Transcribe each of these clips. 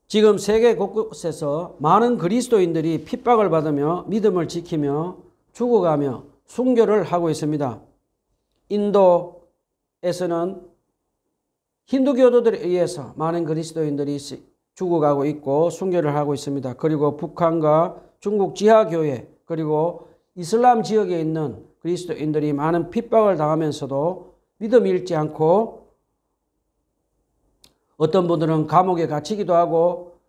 지금 세계 곳곳에서 많은 그리스도인들이 핍박을 받으며 믿음을 지키며 죽어가며 순교를 하고 있습니다. 인도에서는 힌두교도들에 의해서 많은 그리스도인들이 죽어가고 있고 순교를 하고 있습니다. 그리고 북한과 중국 지하교회 그리고 이슬람 지역에 있는 그리스도인들이 많은 핍박을 당하면서도 믿음 잃지 않고 어떤 분들은 감옥에 갇히기도 하고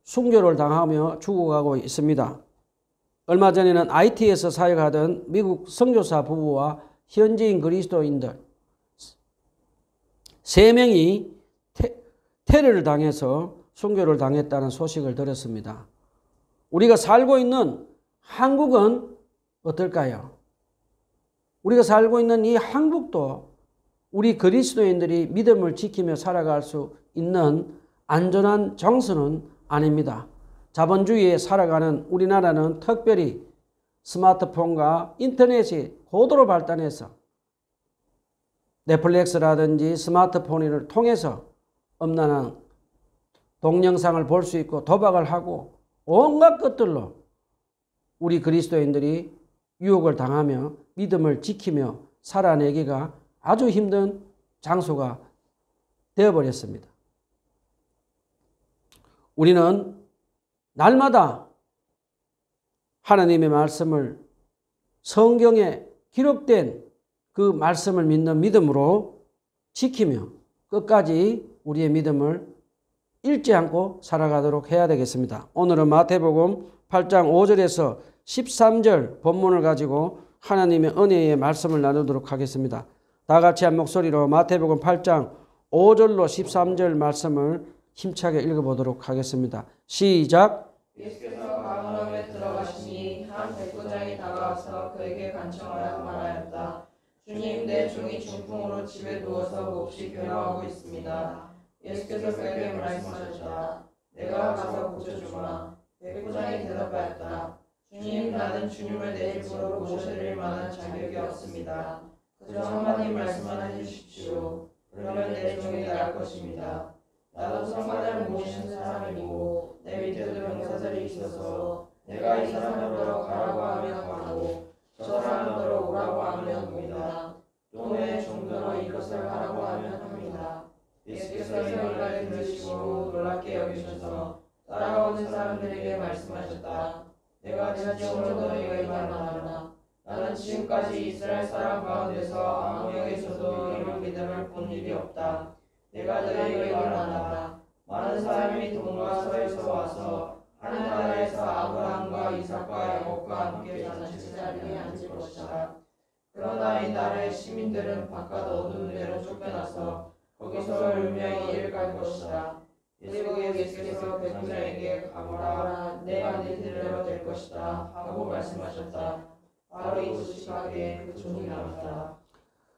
순교를 당하며 죽어가고 있습니다. 얼마 전에는 IT에서 사역하던 미국 선교사 부부와 현지인 그리스도인들 3명이 테러를 당해서 순교를 당했다는 소식을 들었습니다. 우리가 살고 있는 한국은 어떨까요? 우리가 살고 있는 이 한국도 우리 그리스도인들이 믿음을 지키며 살아갈 수 있는 안전한 정서는 아닙니다. 자본주의에 살아가는 우리나라는 특별히 스마트폰과 인터넷이 고도로 발달해서 넷플릭스라든지 스마트폰을 통해서 엄난한 동영상을 볼 수 있고 도박을 하고 온갖 것들로 우리 그리스도인들이 유혹을 당하며 믿음을 지키며 살아내기가 아주 힘든 장소가 되어버렸습니다. 우리는 날마다 하나님의 말씀을 성경에 기록된 그 말씀을 믿는 믿음으로 지키며 끝까지 우리의 믿음을 잃지 않고 살아가도록 해야 되겠습니다. 오늘은 마태복음 8장 5절에서 13절 본문을 가지고 하나님의 은혜의 말씀을 나누도록 하겠습니다. 다 같이 한 목소리로 마태복음 8장 5절로 13절 말씀을 힘차게 읽어보도록 하겠습니다. 시작. 예수께서 가버나움에 들어가시니 한 백부장이 다가와서 그에게 간청하여 말하였다. 주님, 내 종이 중풍으로 집에 누워서 몹시 괴로워하고 있습니다. 예수께서 그에게 말씀하셨다. 내가 가서 고쳐주마. 백부장이 대답하였다. 주님, 나는 주님을 내 집으로 모셔드릴 만한 자격이 없습니다. 그저 한마디 말씀만 해주십시오. 그러면 내 종이 나을 것입니다. 나도 성가대를 모시는 사람이고 내 밑에도 병사들이 있어서 내가 이 사람으로 가라고 하면 가고 저 사람으로 오라고 하면 옵니다. 또 내 종들로 이것을 하라고 하면 합니다. 예수께서 이 말을 들으시고 놀랍게 여기셔서 따라오는 사람들에게 말씀하셨다. 내가 진정으로 너희에게 말하노라. 나는 지금까지 이스라엘 사람 가운데서 아무에게서도 이런 믿음을 본 일이 없다. 내가 너희에게 말하노라. 많은 사람이 동과 서에서 와서 하늘나라에서 아브라함과 이삭과 야곱과 함께 잔치 자리에 앉을 것이다. 그러나 이 나라의 시민들은 바깥 어두운 데로 쫓겨나서 거기서 울며 이를 갈 것이다. 그리고 예수께서 백부장에게 가보라, 내가 네 뜻대로 될 것이다 하고 말씀하셨다. 바로 이 시각에 그 종이 나왔다.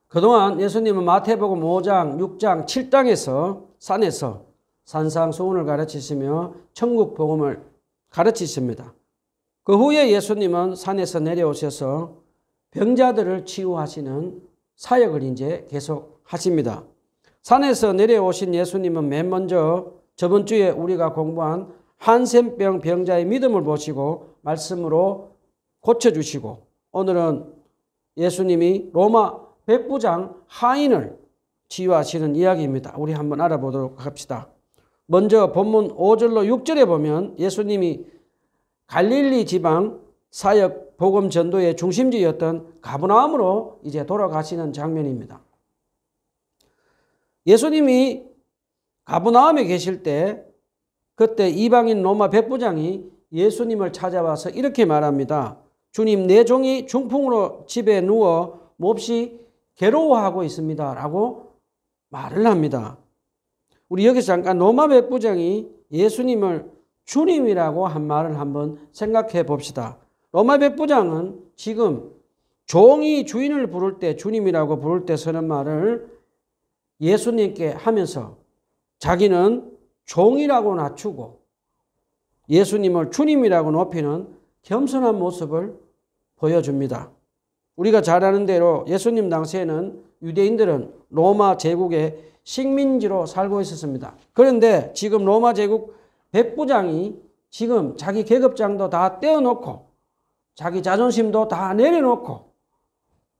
그동안 예수님은 마태복음 5장, 6장, 7장에서 산에서 산상수훈을 가르치시며 천국 복음을 가르치십니다. 그 후에 예수님은 산에서 내려오셔서 병자들을 치유하시는 사역을 이제 계속 하십니다. 산에서 내려오신 예수님은 맨 먼저 저번 주에 우리가 공부한 한센병 병자의 믿음을 보시고 말씀으로 고쳐주시고 오늘은 예수님이 로마 백부장 하인을 치유하시는 이야기입니다. 우리 한번 알아보도록 합시다. 먼저 본문 5절로 6절에 보면 예수님이 갈릴리 지방 사역 복음 전도의 중심지였던 가버나움으로 이제 돌아가시는 장면입니다. 예수님이 가버나움에 계실 때 그때 이방인 로마 백부장이 예수님을 찾아와서 이렇게 말합니다. 주님, 내 종이 중풍으로 집에 누워 몹시 괴로워하고 있습니다 라고 말을 합니다. 우리 여기서 잠깐 로마 백부장이 예수님을 주님이라고 한 말을 한번 생각해 봅시다. 로마 백부장은 지금 종이 주인을 부를 때 주님이라고 부를 때 쓰는 말을 예수님께 하면서 자기는 종이라고 낮추고 예수님을 주님이라고 높이는 겸손한 모습을 보여줍니다. 우리가 잘 아는 대로 예수님 당시에는 유대인들은 로마 제국의 식민지로 살고 있었습니다. 그런데 지금 로마 제국 백부장이 지금 자기 계급장도 다 떼어놓고 자기 자존심도 다 내려놓고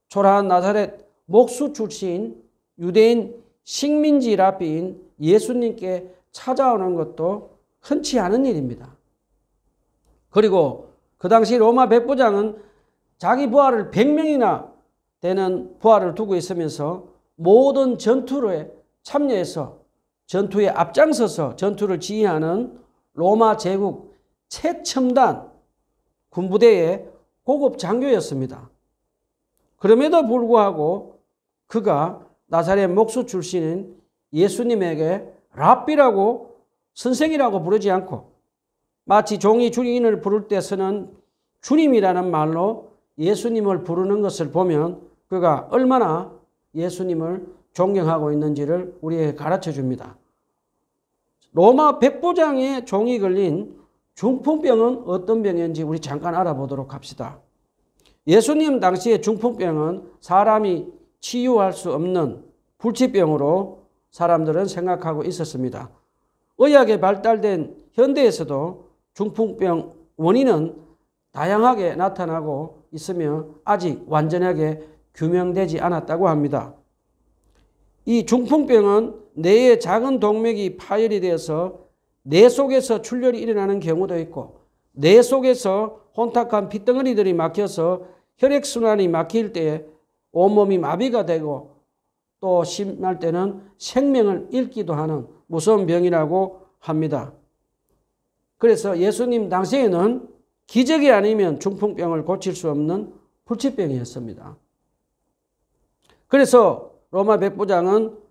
초라한 나사렛 목수 출신 유대인 식민지 랍비인 예수님께 찾아오는 것도 흔치 않은 일입니다. 그리고 그 당시 로마 백부장은 자기 부하를 100명이나 되는 부하를 두고 있으면서 모든 전투에 참여해서 전투에 앞장서서 전투를 지휘하는 로마 제국 최첨단 군부대의 고급 장교였습니다. 그럼에도 불구하고 그가 나사렛 목수 출신인 예수님에게 랍비라고 선생이라고 부르지 않고 마치 종이 주인을 부를 때 쓰는 주님이라는 말로 예수님을 부르는 것을 보면 그가 얼마나 예수님을 존경하고 있는지를 우리에게 가르쳐 줍니다. 로마 백부장의 종이 걸린 중풍병은 어떤 병인지 우리 잠깐 알아보도록 합시다. 예수님 당시의 중풍병은 사람이 치유할 수 없는 불치병으로 사람들은 생각하고 있었습니다. 의학에 발달된 현대에서도 중풍병 원인은 다양하게 나타나고 있으며 아직 완전하게 규명되지 않았다고 합니다. 이 중풍병은 뇌의 작은 동맥이 파열이 되어서 뇌 속에서 출혈이 일어나는 경우도 있고 뇌 속에서 혼탁한 핏덩어리들이 막혀서 혈액순환이 막힐 때 온몸이 마비가 되고 또 심할 때는 생명을 잃기도 하는 무서운 병이라고 합니다. 그래서 예수님 당시에는 기적이 아니면 중풍병을 고칠 수 없는 불치병이었습니다. 그래서 로마 백부장은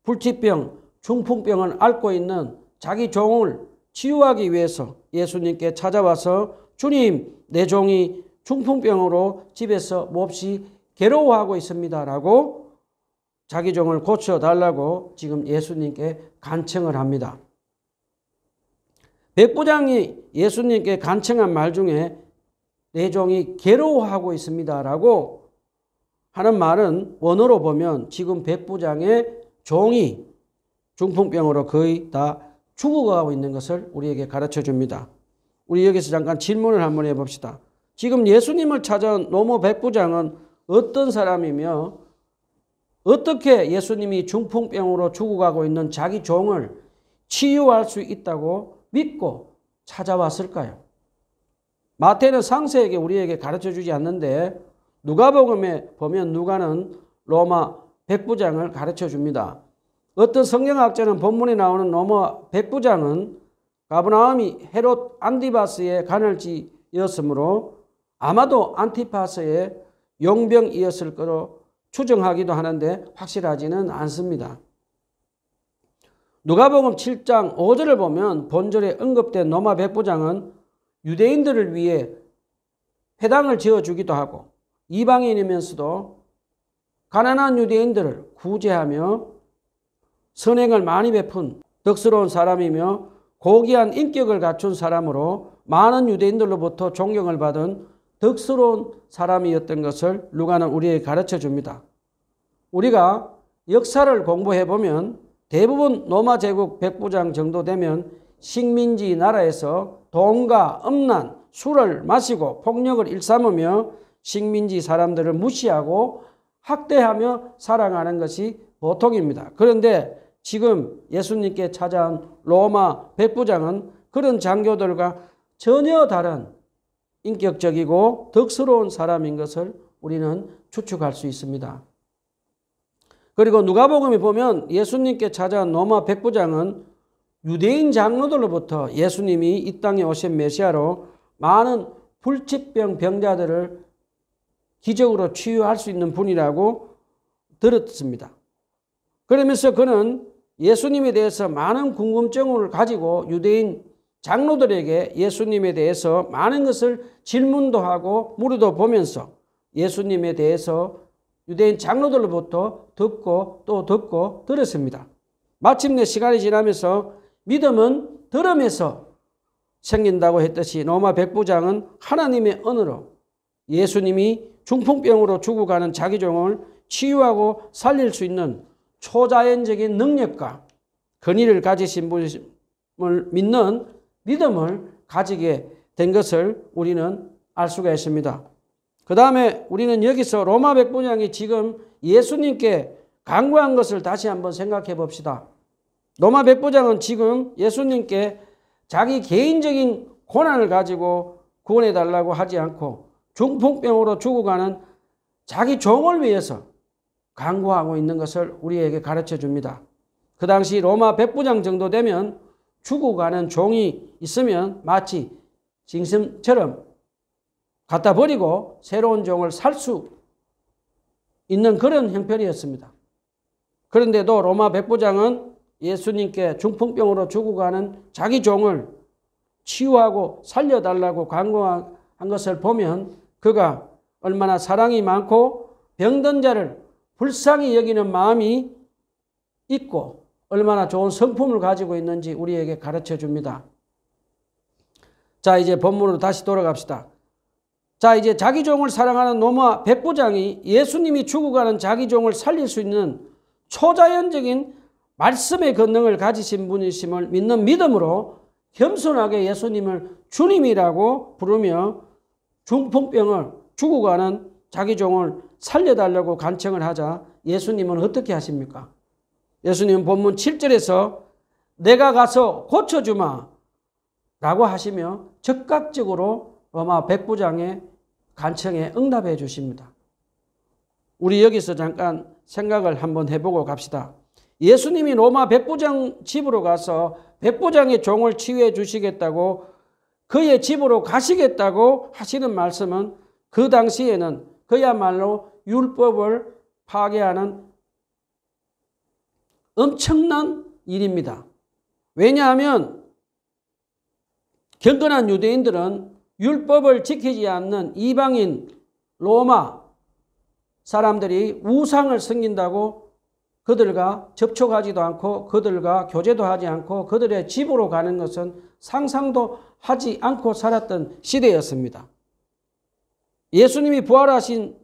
불치병, 중풍병을 앓고 있는 자기 종을 치유하기 위해서 예수님께 찾아와서 주님, 내 종이 중풍병으로 집에서 몹시 괴로워하고 있습니다 라고 자기 종을 고쳐달라고 지금 예수님께 간청을 합니다. 백부장이 예수님께 간청한 말 중에 내 종이 괴로워하고 있습니다 라고 하는 말은 원어로 보면 지금 백부장의 종이 중풍병으로 거의 다 죽어가고 있는 것을 우리에게 가르쳐 줍니다. 우리 여기서 잠깐 질문을 한번 해봅시다. 지금 예수님을 찾아온 로마 백부장은 어떤 사람이며 어떻게 예수님이 중풍병으로 죽어가고 있는 자기 종을 치유할 수 있다고 믿고 찾아왔을까요? 마태는 상세하게 우리에게 가르쳐 주지 않는데 누가복음에 보면 누가는 로마 백부장을 가르쳐 줍니다. 어떤 성경학자는 본문에 나오는 로마 백부장은 가버나움이 헤롯 안티파스의 간을지였으므로 아마도 안티파스의 용병이었을 거로 추정하기도 하는데 확실하지는 않습니다. 누가복음 7장 5절을 보면 본절에 언급된 로마 백부장은 유대인들을 위해 회당을 지어주기도 하고 이방인이면서도 가난한 유대인들을 구제하며 선행을 많이 베푼 덕스러운 사람이며 고귀한 인격을 갖춘 사람으로 많은 유대인들로부터 존경을 받은 덕스러운 사람이었던 것을 누가는 우리에게 가르쳐 줍니다. 우리가 역사를 공부해 보면 대부분 로마 제국 백부장 정도 되면 식민지 나라에서 돈과 음란, 술을 마시고 폭력을 일삼으며 식민지 사람들을 무시하고 학대하며 살아가는 것이 보통입니다. 그런데 지금 예수님께 찾아온 로마 백부장은 그런 장교들과 전혀 다른 인격적이고 덕스러운 사람인 것을 우리는 추측할 수 있습니다. 그리고 누가복음에 보면 예수님께 찾아온 로마 백부장은 유대인 장로들로부터 예수님이 이 땅에 오신 메시아로 많은 불치병 병자들을 기적으로 치유할 수 있는 분이라고 들었습니다. 그러면서 그는 예수님에 대해서 많은 궁금증을 가지고 유대인 장로들에게 예수님에 대해서 많은 것을 질문도 하고 물어도 보면서 예수님에 대해서 유대인 장로들로부터 듣고 또 듣고 들었습니다. 마침내 시간이 지나면서 믿음은 들음에서 생긴다고 했듯이 로마 백부장은 하나님의 은혜로 예수님이 중풍병으로 죽어가는 자기 종을 치유하고 살릴 수 있는 초자연적인 능력과 권위를 가지신 분을 믿는 믿음을 가지게 된 것을 우리는 알 수가 있습니다. 그 다음에 우리는 여기서 로마 백부장이 지금 예수님께 간구한 것을 다시 한번 생각해 봅시다. 로마 백부장은 지금 예수님께 자기 개인적인 고난을 가지고 구원해 달라고 하지 않고 중풍병으로 죽어가는 자기 종을 위해서 간구하고 있는 것을 우리에게 가르쳐 줍니다. 그 당시 로마 백부장 정도 되면 죽어가는 종이 있으면 마치 짐승처럼 갖다 버리고 새로운 종을 살 수 있는 그런 형편이었습니다. 그런데도 로마 백부장은 예수님께 중풍병으로 죽어가는 자기 종을 치유하고 살려달라고 간구한 것을 보면 그가 얼마나 사랑이 많고 병든 자를 불쌍히 여기는 마음이 있고 얼마나 좋은 성품을 가지고 있는지 우리에게 가르쳐 줍니다. 자, 이제 본문으로 다시 돌아갑시다. 자, 이제 자기 종을 사랑하는 로마 백부장이 예수님이 죽어가는 자기 종을 살릴 수 있는 초자연적인 말씀의 권능을 가지신 분이심을 믿는 믿음으로 겸손하게 예수님을 주님이라고 부르며 중풍병을 죽어가는 자기 종을 살려달라고 간청을 하자 예수님은 어떻게 하십니까? 예수님은 본문 7절에서 내가 가서 고쳐주마 라고 하시며 즉각적으로 로마 백부장의 간청에 응답해 주십니다. 우리 여기서 잠깐 생각을 한번 해보고 갑시다. 예수님이 로마 백부장 집으로 가서 백부장의 종을 치유해 주시겠다고 그의 집으로 가시겠다고 하시는 말씀은 그 당시에는 그야말로 율법을 파괴하는 엄청난 일입니다. 왜냐하면 경건한 유대인들은 율법을 지키지 않는 이방인 로마 사람들이 우상을 섬긴다고 그들과 접촉하지도 않고 그들과 교제도 하지 않고 그들의 집으로 가는 것은 상상도 하지 않고 살았던 시대였습니다. 예수님이 부활하신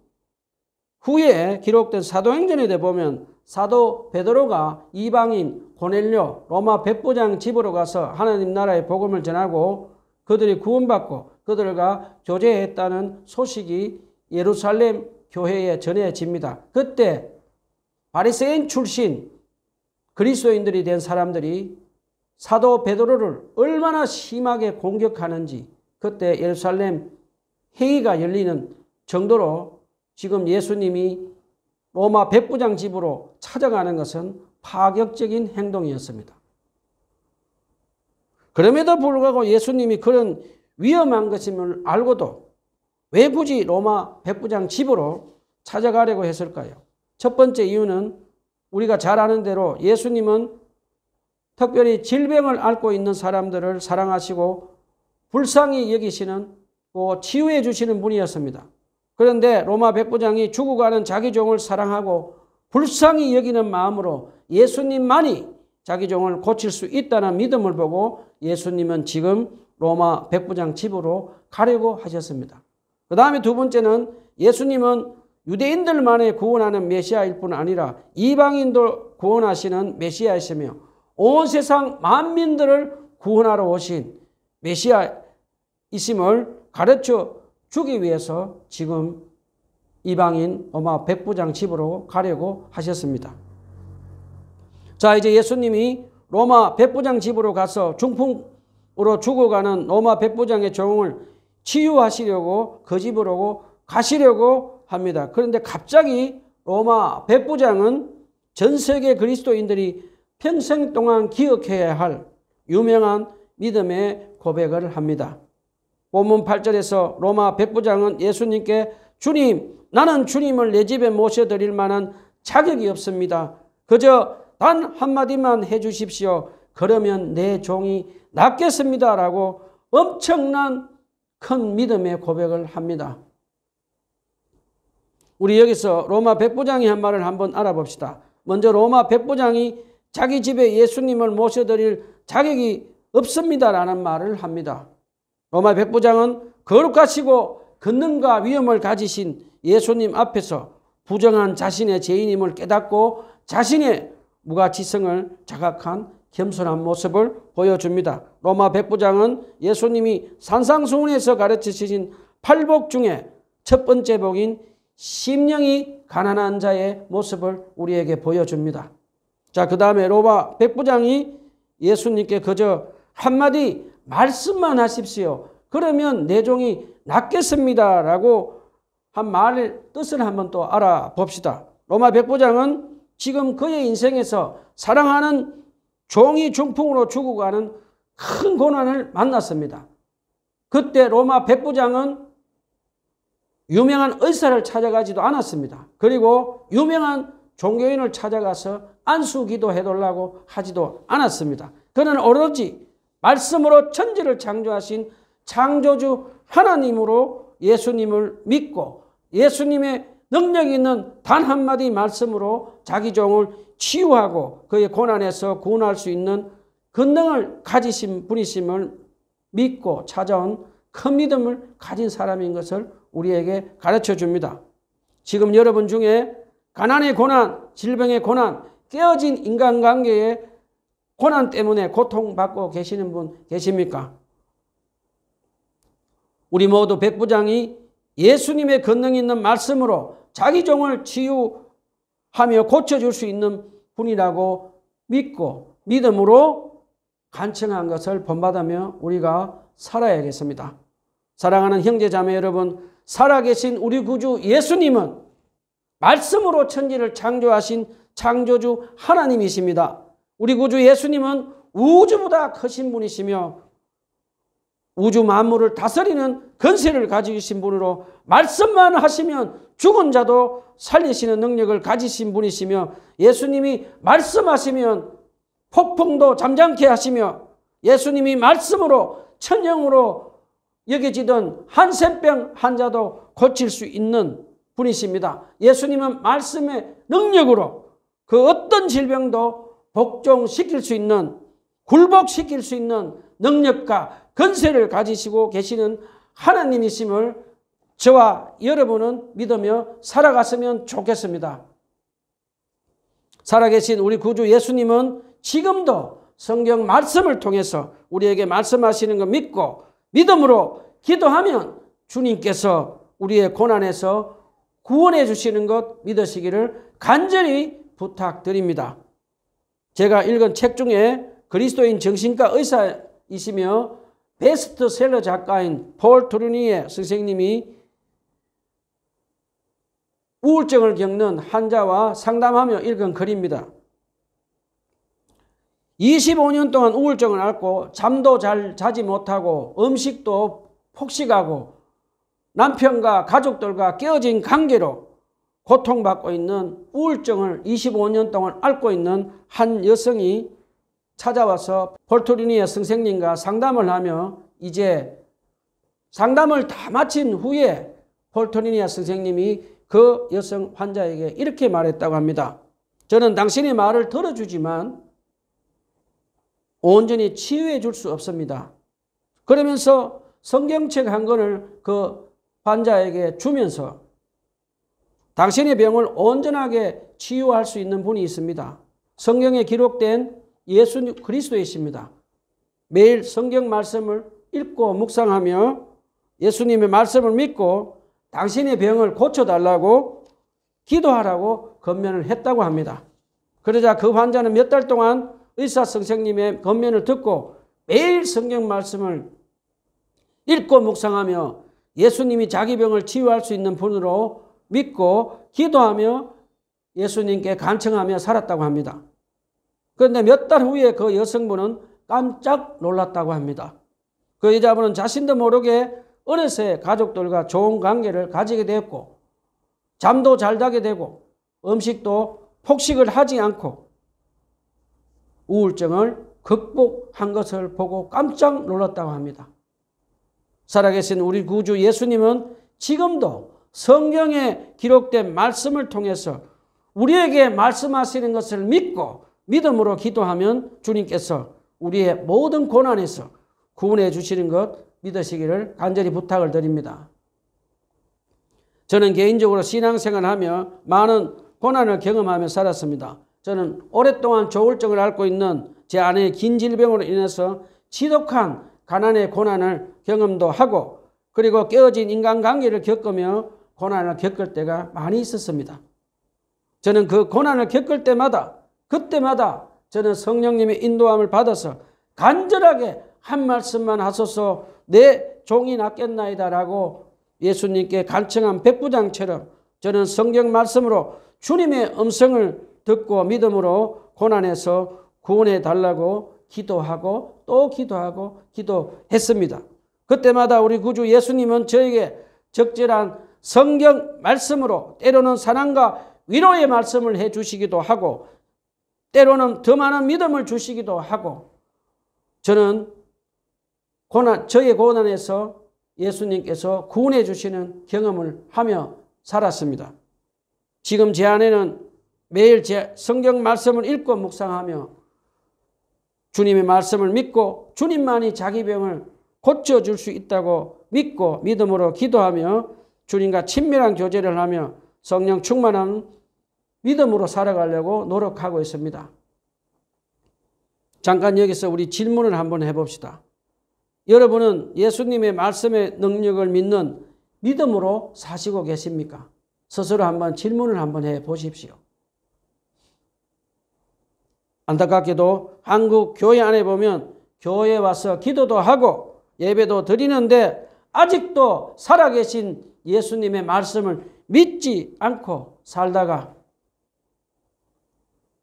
후에 기록된 사도행전에 보면 사도 베드로가 이방인 고넬료 로마 백부장 집으로 가서 하나님 나라의 복음을 전하고 그들이 구원받고 그들과 교제했다는 소식이 예루살렘 교회에 전해집니다. 그때 바리새인 출신 그리스도인들이 된 사람들이 사도 베드로를 얼마나 심하게 공격하는지 그때 예루살렘 회의가 열리는 정도로 지금 예수님이 로마 백부장 집으로 찾아가는 것은 파격적인 행동이었습니다. 그럼에도 불구하고 예수님이 그런 위험한 것임을 알고도 왜 굳이 로마 백부장 집으로 찾아가려고 했을까요? 첫 번째 이유는 우리가 잘 아는 대로 예수님은 특별히 질병을 앓고 있는 사람들을 사랑하시고 불쌍히 여기시는 치유해 주시는 분이었습니다. 그런데 로마 백부장이 죽어가는 자기 종을 사랑하고 불쌍히 여기는 마음으로 예수님만이 자기 종을 고칠 수 있다는 믿음을 보고 예수님은 지금 로마 백부장 집으로 가려고 하셨습니다. 그 다음에 두 번째는 예수님은 유대인들만의 구원하는 메시아일 뿐 아니라 이방인도 구원하시는 메시아이시며 온 세상 만민들을 구원하러 오신 메시아이심을 가르쳐 주기 위해서 지금 이방인 로마 백부장 집으로 가려고 하셨습니다. 자, 이제 예수님이 로마 백부장 집으로 가서 중풍으로 죽어가는 로마 백부장의 종을 치유하시려고 그 집으로 가시려고 합니다. 그런데 갑자기 로마 백부장은 전 세계 그리스도인들이 평생 동안 기억해야 할 유명한 믿음의 고백을 합니다. 본문 8절에서 로마 백부장은 예수님께 주님, 나는 주님을 내 집에 모셔드릴 만한 자격이 없습니다. 그저 단 한마디만 해주십시오. 그러면 내 종이 낫겠습니다. 라고 엄청난 큰 믿음의 고백을 합니다. 우리 여기서 로마 백부장이 한 말을 한번 알아봅시다. 먼저 로마 백부장이 자기 집에 예수님을 모셔드릴 자격이 없습니다라는 말을 합니다. 로마 백부장은 거룩하시고 권능과 위엄을 가지신 예수님 앞에서 부정한 자신의 죄인임을 깨닫고 자신의 무가치성을 자각한 겸손한 모습을 보여줍니다. 로마 백부장은 예수님이 산상수훈에서 가르치신 8복 중에 첫 번째 복인 심령이 가난한 자의 모습을 우리에게 보여줍니다. 자, 그 다음에 로마 백부장이 예수님께 그저 한마디 말씀만 하십시오. 그러면 내 종이 낫겠습니다. 라고 한 말의 뜻을 한번 또 알아봅시다. 로마 백부장은 지금 그의 인생에서 사랑하는 종이 중풍으로 죽어가는 큰 고난을 만났습니다. 그때 로마 백부장은 유명한 의사를 찾아가지도 않았습니다. 그리고 유명한 종교인을 찾아가서 안수기도 해달라고 하지도 않았습니다. 그는 오로지 말씀으로 천지를 창조하신 창조주 하나님으로 예수님을 믿고 예수님의 능력 있는 단 한마디 말씀으로 자기 종을 치유하고 그의 고난에서 구원할 수 있는 권능을 가지신 분이심을 믿고 찾아온 큰 믿음을 가진 사람인 것을 우리에게 가르쳐 줍니다. 지금 여러분 중에 가난의 고난, 질병의 고난, 깨어진 인간관계의 고난 때문에 고통받고 계시는 분 계십니까? 우리 모두 백부장이 예수님의 권능 있는 말씀으로 자기 종을 치유하며 고쳐줄 수 있는 분이라고 믿고 믿음으로 간청한 것을 본받으며 우리가 살아야겠습니다. 사랑하는 형제자매 여러분, 살아계신 우리 구주 예수님은 말씀으로 천지를 창조하신 창조주 하나님이십니다. 우리 구주 예수님은 우주보다 크신 분이시며 우주 만물을 다스리는 권세를 가지고 계신 분으로 말씀만 하시면 죽은 자도 살리시는 능력을 가지신 분이시며 예수님이 말씀하시면 폭풍도 잠잠케 하시며 예수님이 말씀으로 천령으로 여겨지던 한센병 환자도 고칠 수 있는 분이십니다. 예수님은 말씀의 능력으로 그 어떤 질병도 복종시킬 수 있는, 굴복시킬 수 있는 능력과 권세를 가지시고 계시는 하나님이심을 저와 여러분은 믿으며 살아갔으면 좋겠습니다. 살아계신 우리 구주 예수님은 지금도 성경 말씀을 통해서 우리에게 말씀하시는 거 믿고 믿음으로 기도하면 주님께서 우리의 고난에서 구원해 주시는 것 믿으시기를 간절히 부탁드립니다. 제가 읽은 책 중에 그리스도인 정신과 의사이시며 베스트셀러 작가인 폴 트루니에 선생님이 우울증을 겪는 환자와 상담하며 읽은 글입니다. 25년 동안 우울증을 앓고 잠도 잘 자지 못하고 음식도 폭식하고 남편과 가족들과 깨어진 관계로 고통받고 있는 우울증을 25년 동안 앓고 있는 한 여성이 찾아와서 폴트리니의 선생님과 상담을 하며 이제 상담을 다 마친 후에 폴트리니의 선생님이 그 여성 환자에게 이렇게 말했다고 합니다. 저는 당신의 말을 들어주지만 온전히 치유해 줄 수 없습니다. 그러면서 성경책 한 권을 그 환자에게 주면서 당신의 병을 온전하게 치유할 수 있는 분이 있습니다. 성경에 기록된 예수 그리스도이십니다. 매일 성경 말씀을 읽고 묵상하며 예수님의 말씀을 믿고 당신의 병을 고쳐달라고 기도하라고 권면을 했다고 합니다. 그러자 그 환자는 몇 달 동안 의사 선생님의 권면을 듣고 매일 성경 말씀을 읽고 묵상하며 예수님이 자기 병을 치유할 수 있는 분으로 믿고 기도하며 예수님께 간청하며 살았다고 합니다. 그런데 몇 달 후에 그 여성분은 깜짝 놀랐다고 합니다. 그 여자분은 자신도 모르게 어느새 가족들과 좋은 관계를 가지게 되었고 잠도 잘 자게 되고 음식도 폭식을 하지 않고 우울증을 극복한 것을 보고 깜짝 놀랐다고 합니다. 살아계신 우리 구주 예수님은 지금도 성경에 기록된 말씀을 통해서 우리에게 말씀하시는 것을 믿고 믿음으로 기도하면 주님께서 우리의 모든 고난에서 구원해 주시는 것 믿으시기를 간절히 부탁을 드립니다. 저는 개인적으로 신앙생활하며 많은 고난을 경험하며 살았습니다. 저는 오랫동안 조울증을 앓고 있는 제 아내의 긴 질병으로 인해서 지독한 가난의 고난을 경험도 하고 그리고 깨어진 인간관계를 겪으며 고난을 겪을 때가 많이 있었습니다. 저는 그 고난을 겪을 때마다 그때마다 저는 성령님의 인도함을 받아서 간절하게 한 말씀만 하소서 내 종이 낫겠나이다 라고 예수님께 간청한 백부장처럼 저는 성경 말씀으로 주님의 음성을 듣고 믿음으로 고난에서 구원해 달라고 기도하고 또 기도하고 기도했습니다. 그때마다 우리 구주 예수님은 저에게 적절한 성경 말씀으로 때로는 사랑과 위로의 말씀을 해 주시기도 하고 때로는 더 많은 믿음을 주시기도 하고 저는 저의 고난에서 예수님께서 구원해 주시는 경험을 하며 살았습니다. 지금 제 아내는 매일 제 성경 말씀을 읽고 묵상하며 주님의 말씀을 믿고 주님만이 자기 병을 고쳐줄 수 있다고 믿고 믿음으로 기도하며 주님과 친밀한 교제를 하며 성령 충만한 믿음으로 살아가려고 노력하고 있습니다. 잠깐 여기서 우리 질문을 한번 해봅시다. 여러분은 예수님의 말씀의 능력을 믿는 믿음으로 사시고 계십니까? 스스로 한번 질문을 한번 해 보십시오. 안타깝게도 한국 교회 안에 보면 교회에 와서 기도도 하고 예배도 드리는데 아직도 살아계신 예수님의 말씀을 믿지 않고 살다가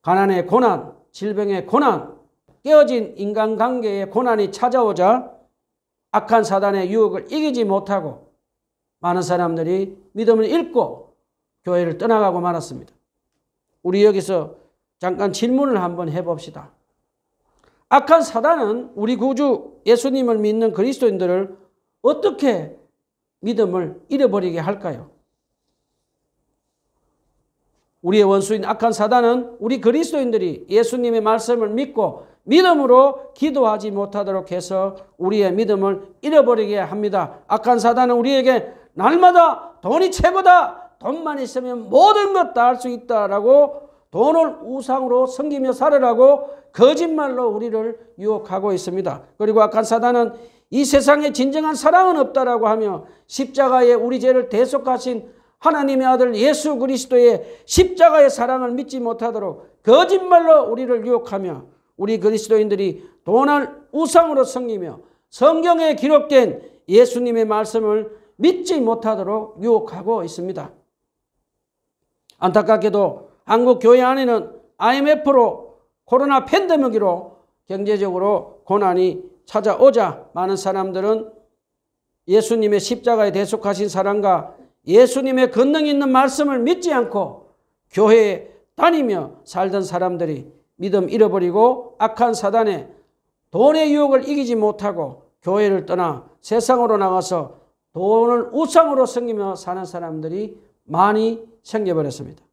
가난의 고난, 질병의 고난, 깨어진 인간관계의 고난이 찾아오자 악한 사단의 유혹을 이기지 못하고 많은 사람들이 믿음을 잃고 교회를 떠나가고 말았습니다. 우리 여기서 잠깐 질문을 한번 해봅시다. 악한 사단은 우리 구주 예수님을 믿는 그리스도인들을 어떻게 믿음을 잃어버리게 할까요? 우리의 원수인 악한 사단은 우리 그리스도인들이 예수님의 말씀을 믿고 믿음으로 기도하지 못하도록 해서 우리의 믿음을 잃어버리게 합니다. 악한 사단은 우리에게 날마다 돈이 최고다. 돈만 있으면 모든 것 다 할 수 있다라고 돈을 우상으로 섬기며 살으라고 거짓말로 우리를 유혹하고 있습니다. 그리고 악한 사단은 이 세상에 진정한 사랑은 없다라고 하며 십자가에 우리 죄를 대속하신 하나님의 아들 예수 그리스도의 십자가의 사랑을 믿지 못하도록 거짓말로 우리를 유혹하며 우리 그리스도인들이 돈을 우상으로 섬기며 성경에 기록된 예수님의 말씀을 믿지 못하도록 유혹하고 있습니다. 안타깝게도 한국 교회 안에는 IMF로 코로나 팬데믹으로 경제적으로 고난이 찾아오자 많은 사람들은 예수님의 십자가에 대속하신 사랑과 예수님의 권능 있는 말씀을 믿지 않고 교회에 다니며 살던 사람들이 믿음 잃어버리고 악한 사단의 돈의 유혹을 이기지 못하고 교회를 떠나 세상으로 나가서 돈을 우상으로 섬기며 사는 사람들이 많이 생겨버렸습니다.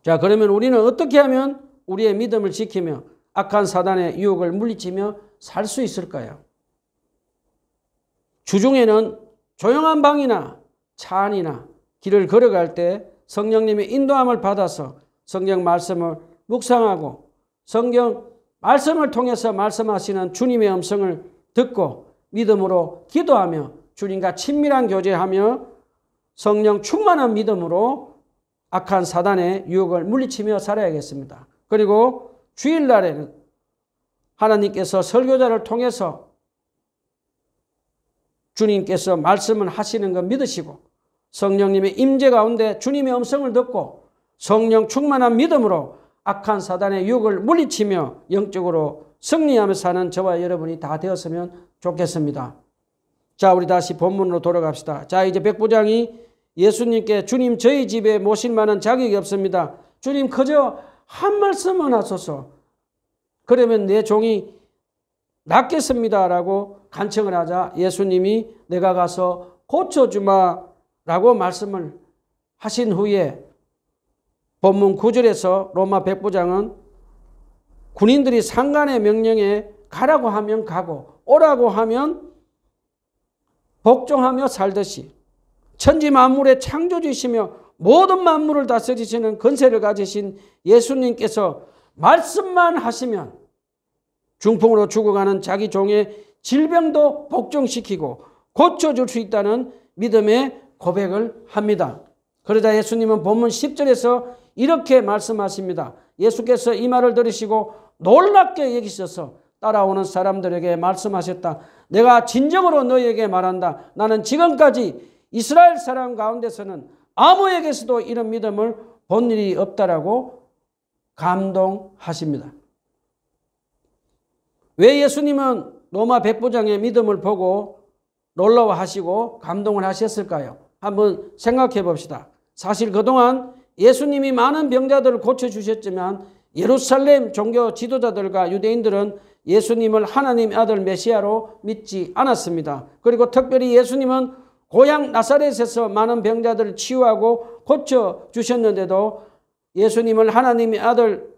자, 그러면 우리는 어떻게 하면 우리의 믿음을 지키며 악한 사단의 유혹을 물리치며 살 수 있을까요? 주중에는 조용한 방이나 차 안이나 길을 걸어갈 때 성령님의 인도함을 받아서 성경 말씀을 묵상하고 성경 말씀을 통해서 말씀하시는 주님의 음성을 듣고 믿음으로 기도하며 주님과 친밀한 교제하며 성령 충만한 믿음으로 악한 사단의 유혹을 물리치며 살아야겠습니다. 그리고 주일날에는 하나님께서 설교자를 통해서 주님께서 말씀을 하시는 것 믿으시고 성령님의 임재 가운데 주님의 음성을 듣고 성령 충만한 믿음으로 악한 사단의 유혹을 물리치며 영적으로 승리하며 사는 저와 여러분이 다 되었으면 좋겠습니다. 자, 우리 다시 본문으로 돌아갑시다. 자, 이제 백부장이 예수님께 주님 저희 집에 모실 만한 자격이 없습니다. 주님 그저 한 말씀만 하소서. 그러면 내 종이 낫겠습니다 라고 간청을 하자 예수님이 내가 가서 고쳐주마 라고 말씀을 하신 후에 본문 9절에서 로마 백부장은 군인들이 상관의 명령에 가라고 하면 가고 오라고 하면 복종하며 살듯이 천지 만물의 창조주이시며 모든 만물을 다스리시는 권세를 가지신 예수님께서 말씀만 하시면 중풍으로 죽어가는 자기 종의 질병도 복종시키고 고쳐줄 수 있다는 믿음의 고백을 합니다. 그러자 예수님은 본문 10절에서 이렇게 말씀하십니다. 예수께서 이 말을 들으시고 놀랍게 여기셔서 따라오는 사람들에게 말씀하셨다. 내가 진정으로 너희에게 말한다. 나는 지금까지 이스라엘 사람 가운데서는 아무에게서도 이런 믿음을 본 일이 없다라고 감동하십니다. 왜 예수님은 로마 백부장의 믿음을 보고 놀라워하시고 감동을 하셨을까요? 한번 생각해 봅시다. 사실 그동안 예수님이 많은 병자들을 고쳐주셨지만 예루살렘 종교 지도자들과 유대인들은 예수님을 하나님의 아들 메시아로 믿지 않았습니다. 그리고 특별히 예수님은 고향 나사렛에서 많은 병자들을 치유하고 고쳐주셨는데도 예수님을 하나님의 아들,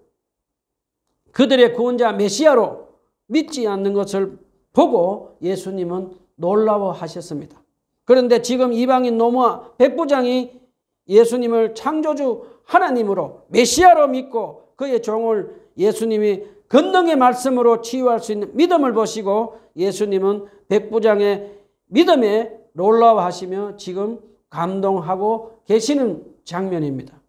그들의 구원자 메시아로 믿지 않는 것을 보고 예수님은 놀라워하셨습니다. 그런데 지금 이방인 노마 백부장이 예수님을 창조주 하나님으로 메시아로 믿고 그의 종을 예수님이 권능의 말씀으로 치유할 수 있는 믿음을 보시고 예수님은 백부장의 믿음에 놀라워하시며 지금 감동하고 계시는 장면입니다.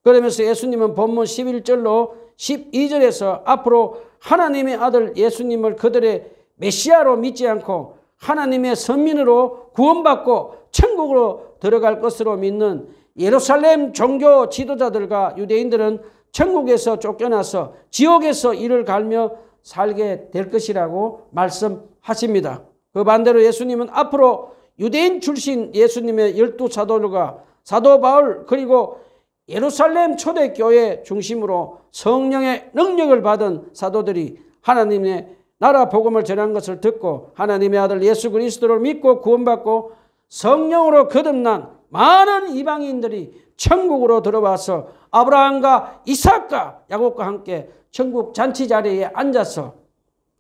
그러면서 예수님은 본문 11절로 12절에서 앞으로 하나님의 아들 예수님을 그들의 메시아로 믿지 않고 하나님의 선민으로 구원받고 천국으로 들어갈 것으로 믿는 예루살렘 종교 지도자들과 유대인들은 천국에서 쫓겨나서 지옥에서 이를 갈며 살게 될 것이라고 말씀하십니다. 그 반대로 예수님은 앞으로 유대인 출신 예수님의 12사도들과 사도 바울 그리고 예루살렘 초대교회 중심으로 성령의 능력을 받은 사도들이 하나님의 나라 복음을 전한 것을 듣고 하나님의 아들 예수 그리스도를 믿고 구원받고 성령으로 거듭난 많은 이방인들이 천국으로 들어와서 아브라함과 이삭과 야곱과 함께 천국 잔치 자리에 앉아서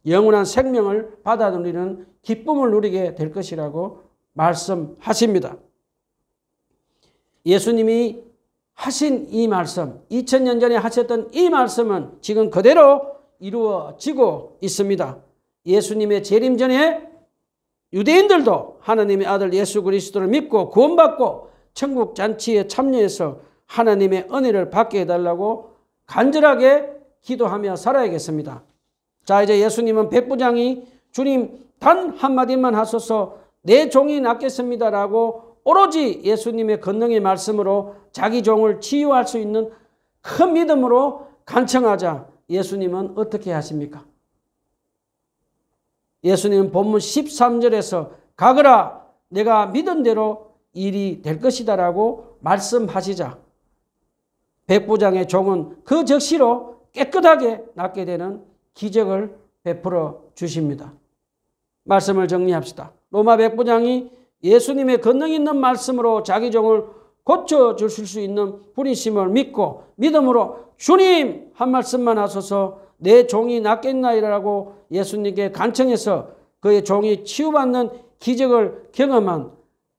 영원한 생명을 받아 누리는 기쁨을 누리게 될 것이라고 말씀하십니다. 예수님이 하신 이 말씀, 2000년 전에 하셨던 이 말씀은 지금 그대로 이루어지고 있습니다. 예수님의 재림 전에 유대인들도 하나님의 아들 예수 그리스도를 믿고 구원받고 천국 잔치에 참여해서 하나님의 은혜를 받게 해달라고 간절하게 기도하며 살아야겠습니다. 자, 이제 예수님은 백부장이 주님 단 한마디만 하소서 내 종이 낫겠습니다라고 오로지 예수님의 권능의 말씀으로 자기 종을 치유할 수 있는 큰 믿음으로 간청하자 예수님은 어떻게 하십니까? 예수님은 본문 13절에서 가거라 내가 믿은 대로 일이 될 것이다 라고 말씀하시자 백부장의 종은 그 즉시로 깨끗하게 낫게 되는 기적을 베풀어 주십니다. 말씀을 정리합시다. 로마 백부장이 예수님의 권능 있는 말씀으로 자기 종을 고쳐주실 수 있는 분이심을 믿고 믿음으로 주님 한 말씀만 하소서 내 종이 낫겠나이라고 예수님께 간청해서 그의 종이 치유받는 기적을 경험한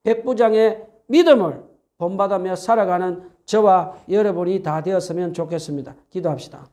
백부장의 믿음을 본받으며 살아가는 저와 여러분이 다 되었으면 좋겠습니다. 기도합시다.